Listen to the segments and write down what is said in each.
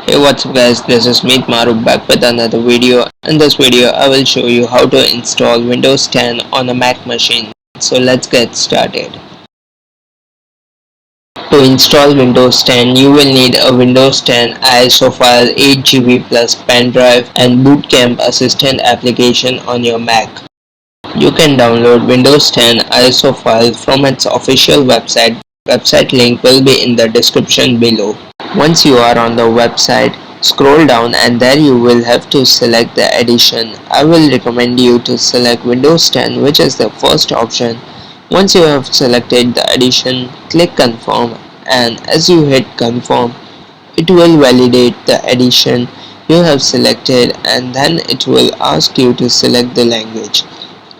Hey, what's up guys, this is Meet Maru back with another video. In this video I will show you how to install Windows 10 on a Mac machine. So let's get started. To install Windows 10 you will need a Windows 10 ISO file, 8 GB plus pen drive and Boot Camp Assistant application on your Mac. You can download Windows 10 ISO file from its official website. Website link will be in the description below. Once you are on the website, scroll down and there you will have to select the edition. I will recommend you to select Windows 10, which is the first option. Once you have selected the edition, click confirm, and as you hit confirm, it will validate the edition you have selected and then it will ask you to select the language.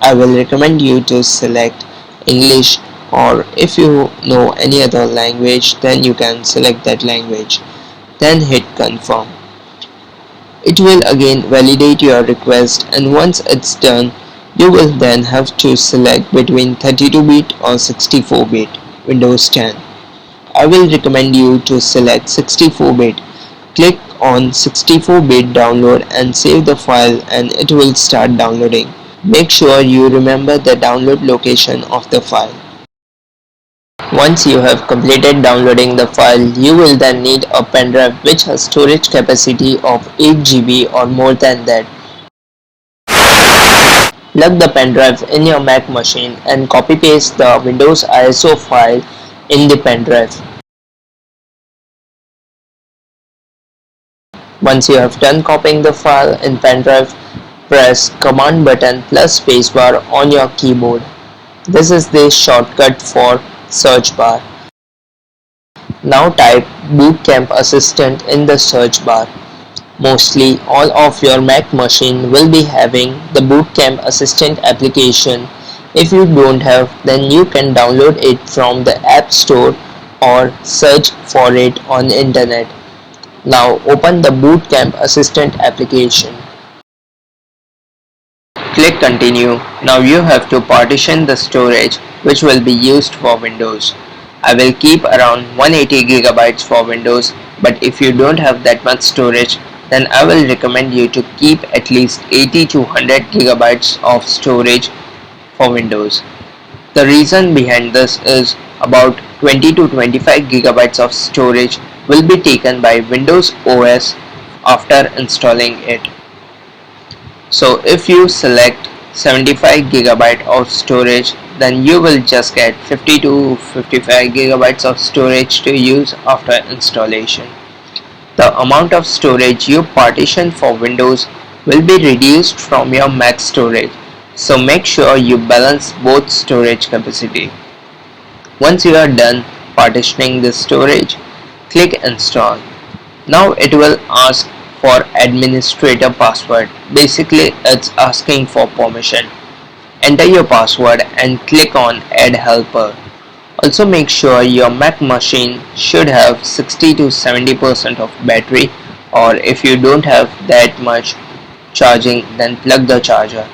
I will recommend you to select English, or if you know any other language then you can select that language. Then hit confirm. It will again validate your request, and once it's done you will then have to select between 32-bit or 64-bit Windows 10. I will recommend you to select 64-bit. Click on 64-bit download and save the file and it will start downloading. Make sure you remember the download location of the file. Once you have completed downloading the file, you will then need a pen drive which has storage capacity of 8 GB or more than that. Plug the pen drive in your Mac machine and copy paste the Windows ISO file in the pen drive. Once you have done copying the file in pen drive, press Command button plus spacebar on your keyboard. This is the shortcut for search bar. Now type Boot Camp Assistant in the search bar. Mostly all of your Mac machine will be having the Boot Camp Assistant application. If you don't have, then you can download it from the App Store or search for it on the internet. Now open the Boot Camp Assistant application. Click continue. Now you have to partition the storage which will be used for Windows. I will keep around 180 GB for Windows, but if you don't have that much storage then I will recommend you to keep at least 80 to 100 GB of storage for Windows. The reason behind this is about 20 to 25 GB of storage will be taken by Windows OS after installing it. So if you select 75 GB of storage, then you will just get 50 to 55 GB of storage to use after installation. The amount of storage you partition for Windows will be reduced from your Mac storage, so make sure you balance both storage capacity. Once you are done partitioning the storage, click install. Now it will ask for administrator password. Basically it's asking for permission. Enter your password and click on add helper. Also make sure your Mac machine should have 60 to 70% of battery, or if you don't have that much charging then plug the charger.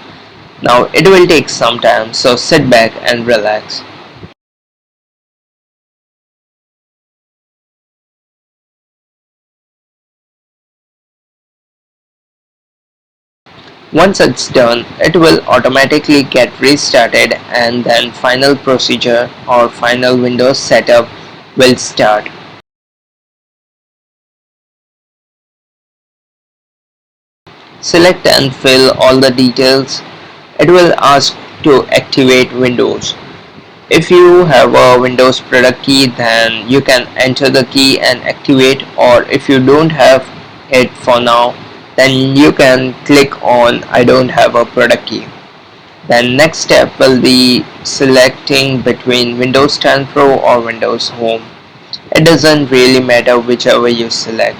Now it will take some time, so sit back and relax. Once it's done, it will automatically get restarted and then final procedure or final Windows setup will start. Select and fill all the details. It will ask to activate Windows. If you have a Windows product key then you can enter the key and activate, or if you don't have it for now then you can click on I don't have a product key. Then next step will be selecting between Windows 10 Pro or Windows Home. It doesn't really matter whichever you select.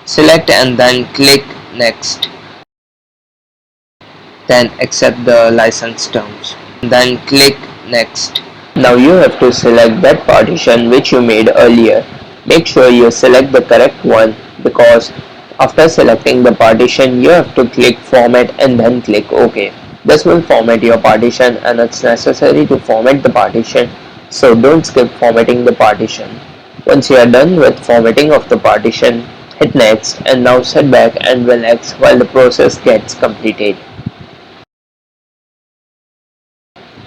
Select and then click next. Then accept the license terms. Then click next. Now you have to select that partition which you made earlier. Make sure you select the correct one, because after selecting the partition you have to click format and then click OK. This will format your partition and it's necessary to format the partition, so don't skip formatting the partition. Once you are done with formatting of the partition, Hit next and now sit back and relax while the process gets completed.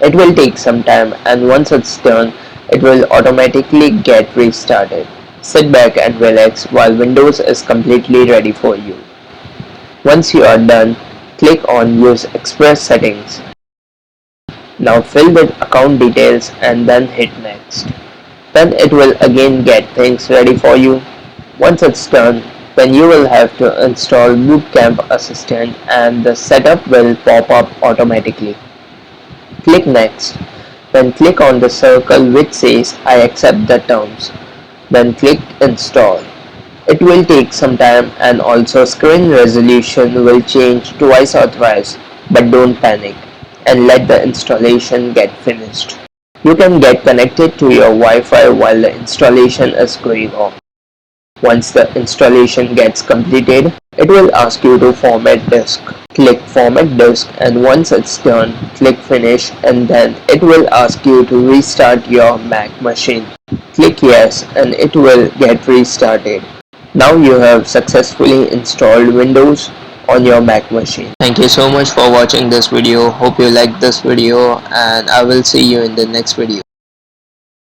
It will take some time and once it's done, it will automatically get restarted. Sit back and relax while Windows is completely ready for you. Once you are done, click on Use Express Settings. Now fill the account details and then hit Next. Then it will again get things ready for you. Once it's done, then you will have to install Boot Camp Assistant and the setup will pop up automatically. Click Next. Then click on the circle which says I accept the terms. Then click Install. It will take some time and also screen resolution will change twice or thrice, but don't panic and let the installation get finished. You can get connected to your Wi-Fi while the installation is going on. Once the installation gets completed, it will ask you to format disk. Click Format Disk and once it's done, click Finish and then it will ask you to restart your Mac machine. Click Yes and it will get restarted. Now you have successfully installed Windows on your Mac machine. Thank you so much for watching this video. Hope you liked this video and I will see you in the next video.